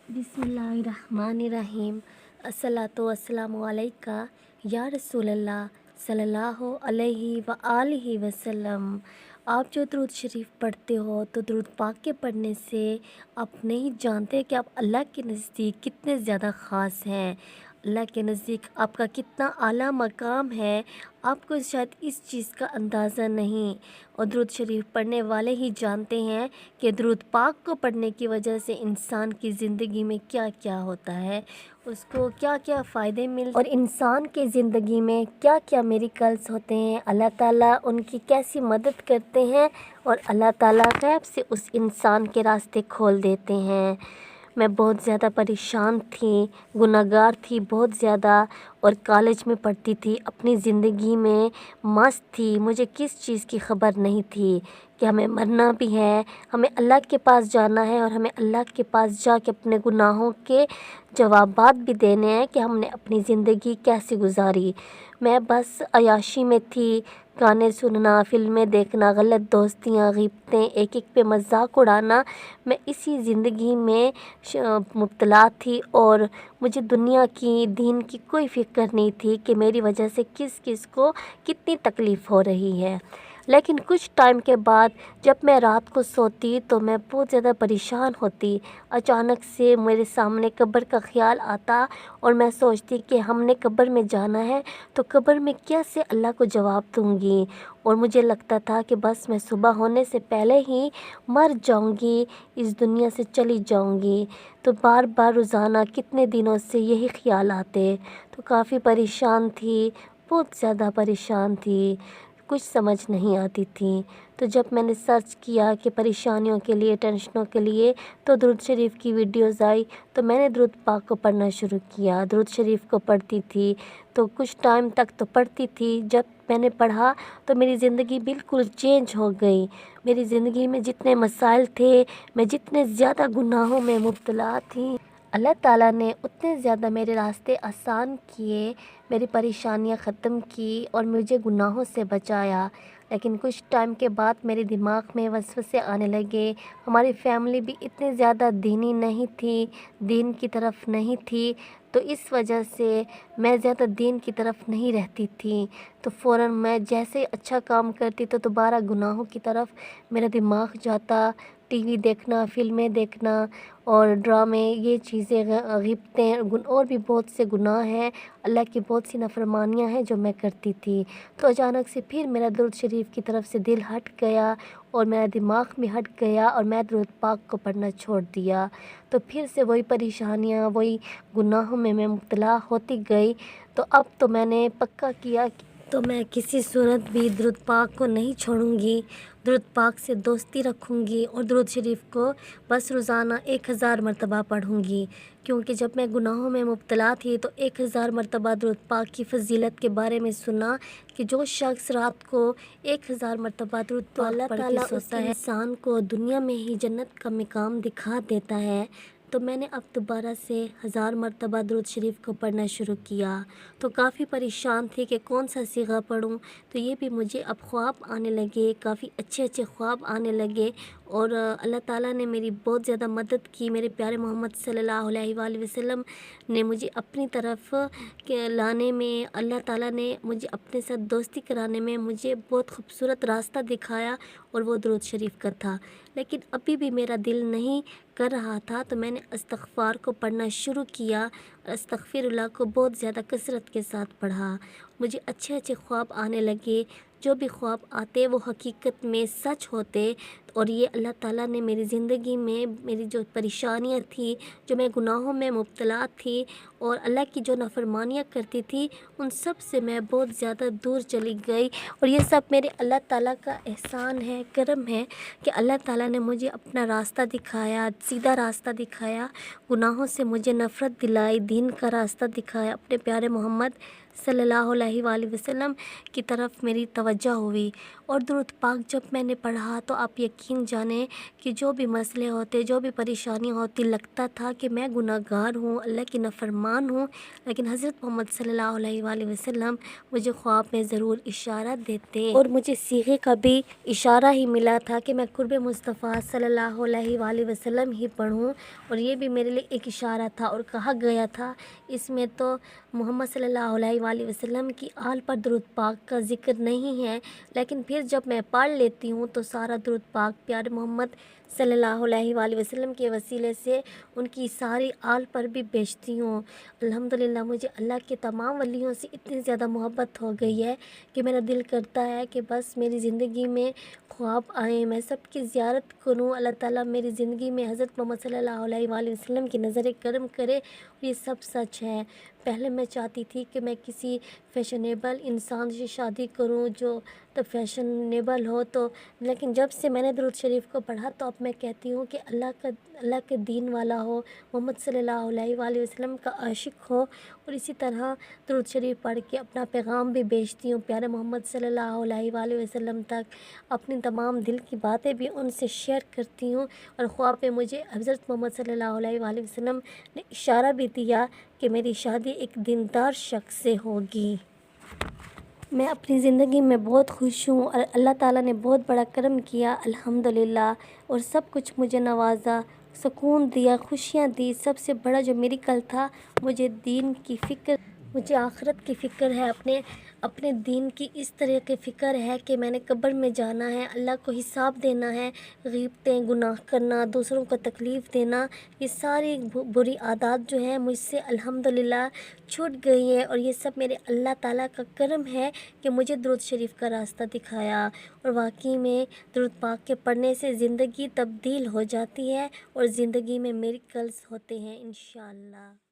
बिस्मिल्लाहिर्रहमानिर्रहीम। अस्सलातु वस्सलामु अलैका या रसूलल्लाह सल्लल्लाहु अलैहि व आलिहि वसल्लम। आप जो दुरूद शरीफ पढ़ते हो तो दुरूद पाक के पढ़ने से आप नहीं जानते कि आप अल्लाह के नज़दीक कितने ज़्यादा ख़ास हैं। अल्लाह के नज़दीक आपका कितना आला मकाम है, आपको शायद इस चीज़ का अंदाज़ा नहीं। और दुरूद शरीफ पढ़ने वाले ही जानते हैं कि दुरूद पाक को पढ़ने की वजह से इंसान की ज़िंदगी में क्या क्या होता है, उसको क्या क्या फ़ायदे मिलते और इंसान की ज़िंदगी में क्या क्या मिरेकल्स होते हैं, अल्लाह ताला उनकी कैसी मदद करते हैं और अल्लाह ताला गैब से उस इंसान के रास्ते खोल देते हैं। मैं बहुत ज़्यादा परेशान थी, गुनाहगार थी बहुत ज़्यादा, और कॉलेज में पढ़ती थी, अपनी ज़िंदगी में मस्त थी। मुझे किस चीज़ की ख़बर नहीं थी कि हमें मरना भी है, हमें अल्लाह के पास जाना है और हमें अल्लाह के पास जाके अपने गुनाहों के जवाबात भी देने हैं कि हमने अपनी ज़िंदगी कैसे गुजारी। मैं बस अयाशी में थी, गाने सुनना, फ़िल्में देखना, गलत दोस्तियाँ, ग़ीबतें, एक एक पे मज़ाक उड़ाना, मैं इसी ज़िंदगी में मुब्तला थी। और मुझे दुनिया की, दीन की कोई फ़िक्र नहीं थी कि मेरी वजह से किस किस को कितनी तकलीफ़ हो रही है। लेकिन कुछ टाइम के बाद जब मैं रात को सोती तो मैं बहुत ज़्यादा परेशान होती। अचानक से मेरे सामने कब्र का ख़्याल आता और मैं सोचती कि हमने कब्र में जाना है तो कब्र में कैसे अल्लाह को जवाब दूँगी। और मुझे लगता था कि बस मैं सुबह होने से पहले ही मर जाऊँगी, इस दुनिया से चली जाऊँगी। तो बार बार रोज़ाना कितने दिनों से यही ख़्याल आते, तो काफ़ी परेशान थी, बहुत ज़्यादा परेशान थी, कुछ समझ नहीं आती थी। तो जब मैंने सर्च किया कि परेशानियों के लिए, टेंशनों के लिए, तो दुरूद शरीफ की वीडियोज़ आई, तो मैंने दुरूद पाक को पढ़ना शुरू किया। दुरूद शरीफ को पढ़ती थी तो कुछ टाइम तक तो पढ़ती थी, जब मैंने पढ़ा तो मेरी ज़िंदगी बिल्कुल चेंज हो गई। मेरी ज़िंदगी में जितने मसाइल थे, मैं जितने ज़्यादा गुनाहों में मुब्तला थी, अल्लाह ताला ने उतने ज़्यादा मेरे रास्ते आसान किए, मेरी परेशानियां ख़त्म की और मुझे गुनाहों से बचाया। लेकिन कुछ टाइम के बाद मेरे दिमाग में वसवसे आने लगे। हमारी फैमिली भी इतनी ज़्यादा दीनी नहीं थी, दीन की तरफ नहीं थी, तो इस वजह से मैं ज़्यादा दीन की तरफ नहीं रहती थी। तो फ़ौरन मैं जैसे अच्छा काम करती तो दोबारा गुनाहों की तरफ मेरा दिमाग जाता। टीवी देखना, फ़िल्में देखना और ड्रामे, ये चीज़ें, ग़ीबतें और भी बहुत से गुनाह हैं, अल्लाह की बहुत सी नाफरमानियाँ हैं जो मैं करती थी। तो अचानक से फिर मेरा दुरूद शरीफ की तरफ से दिल हट गया और मेरा दिमाग भी हट गया और मैं दुरूद पाक को पढ़ना छोड़ दिया। तो फिर से वही परेशानियाँ, वही गुनाहों में मैं मुब्तला होती गई। तो अब तो मैंने पक्का किया कि तो मैं किसी सूरत भी दुरूद पाक को नहीं छोड़ूंगी, दुरूद पाक से दोस्ती रखूंगी और दुरूद शरीफ को बस रोज़ाना 1000 मरतबा पढ़ूंगी। क्योंकि जब मैं गुनाहों में मुब्तला थी तो 1000 मरतबा दुरूद पाक की फ़जीलत के बारे में सुना कि जो शख्स रात को 1000 मरतबा दुरूद पाक पढ़ के सोता है, इंसान को दुनिया में ही जन्नत का मकाम दिखा देता है। तो मैंने अब दोबारा से 1000 मरतबा दुरूद शरीफ को पढ़ना शुरू किया। तो काफ़ी परेशान थी कि कौन सा सीगा पढ़ूं, तो ये भी मुझे अब ख्वाब आने लगे, काफ़ी अच्छे अच्छे ख्वाब आने लगे। और अल्लाह ताला ने मेरी बहुत ज़्यादा मदद की। मेरे प्यारे मोहम्मद सल्लल्लाहु अलैहि वसल्लम ने मुझे अपनी तरफ के लाने में, अल्लाह ताला ने मुझे अपने साथ दोस्ती कराने में मुझे बहुत खूबसूरत रास्ता दिखाया और वो दुरूद शरीफ का था। लेकिन अभी भी मेरा दिल नहीं कर रहा था, तो मैंने इस्तग़फ़ार को पढ़ना शुरू किया। अस्तग़फ़िरुल्लाह को बहुत ज़्यादा कसरत के साथ पढ़ा। मुझे अच्छे अच्छे ख्वाब आने लगे, जो भी ख्वाब आते वो हकीकत में सच होते। और ये अल्लाह ताला ने मेरी ज़िंदगी में मेरी जो परेशानियाँ थी, जो मैं गुनाहों में मुब्तला थी और अल्लाह की जो नाफरमानियाँ करती थी, उन सब से मैं बहुत ज़्यादा दूर चली गई। और ये सब मेरे अल्लाह ताला का एहसान है, करम है कि अल्लाह ताला ने मुझे अपना रास्ता दिखाया, सीधा रास्ता दिखाया, गुनाहों से मुझे नफ़रत दिलाई, दीन का रास्ता दिखाया, अपने प्यारे मोहम्मद सल्लल्लाहु अलैहि वसल्लम की तरफ मेरी तवज्जो हुई। और दुरूद पाक जब मैंने पढ़ा तो आप यकीन जाने कि जो भी मसले होते, जो भी परेशानी होती, लगता था कि मैं गुनहगार हूँ, अल्लाह की नाफरमान हूँ, लेकिन हज़रत मोहम्मद सल्लल्लाहु अलैहि वसल्लम मुझे ख्वाब में ज़रूर इशारा देते और मुझे सीखे का भी इशारा ही मिला था कि मैं कुर्ब मुस्तफ़ा सल्लल्लाहु अलैहि वसल्लम ही पढ़ूँ। और ये भी मेरे लिए एक इशारा था और कहा गया था इसमें तो मोहम्मद सल्लल्लाहु अलैहि वसल्लम की आल पर दुरूद पाक का ज़िक्र नहीं है, लेकिन फिर जब मैं पढ़ लेती हूँ तो सारा दुरूद पाक प्यारे मोहम्मद सल्लल्लाहु अलैहि वसल्लम के वसीले से उनकी सारी आल पर भी बेचती हूँ। अल्हम्दुलिल्लाह मुझे अल्लाह के तमाम वलियों से इतनी ज़्यादा मोहब्बत हो गई है कि मेरा दिल करता है कि बस मेरी ज़िंदगी में ख्वाब आए, मैं सबकी ज़ियारत करूँ, अल्लाह ताला मेरी ज़िंदगी में हज़रत मोहम्मद सल्लल्लाहु अलैहि वसल्लम की नज़र करम करे। और ये सब सच है। पहले मैं चाहती थी कि मैं किसी फैशनेबल इंसान से शादी करूं जो तो फैशनेबल हो, तो लेकिन जब से मैंने दुरूद शरीफ को पढ़ा तो अब मैं कहती हूँ कि अल्लाह के दीन वाला हो, मोहम्मद सल्लल्लाहु अलैहि वसल्लम का आशिक हो। और इसी तरह दुरूद शरीफ पढ़ के अपना पैगाम भी भेजती हूँ प्यारे मोहम्मद सल्लल्लाहु अलैहि वसल्लम तक। अपनी तमाम दिल की बातें भी उनसे शेयर करती हूँ। और ख्वाब में मुझे हज़रत मोहम्मद सल्लल्लाहु अलैहि वसल्लम ने इशारा भी दिया कि मेरी शादी एक दीनदार शख्स से होगी। मैं अपनी ज़िंदगी में बहुत खुश हूँ और अल्लाह ताला ने बहुत बड़ा करम किया अल्हम्दुलिल्लाह। और सब कुछ मुझे नवाजा, सुकून दिया, खुशियाँ दी। सबसे बड़ा जो मेडिकल था, मुझे दीन की फ़िक्र, मुझे आखिरत की फ़िक्र है, अपने दीन की इस तरह की फ़िक्र है कि मैंने कब्र में जाना है, अल्लाह को हिसाब देना है। ग़ीबतें, गुनाह करना, दूसरों को तकलीफ़ देना, ये सारी बुरी आदत जो है मुझसे अल्हम्दुलिल्लाह छूट गई है। और ये सब मेरे अल्लाह ताला का करम है कि मुझे दुरूद शरीफ का रास्ता दिखाया। और वाकई में दुरूद पाक के पढ़ने से ज़िंदगी तब्दील हो जाती है और ज़िंदगी में मिरेकल्स होते हैं इंशाअल्लाह।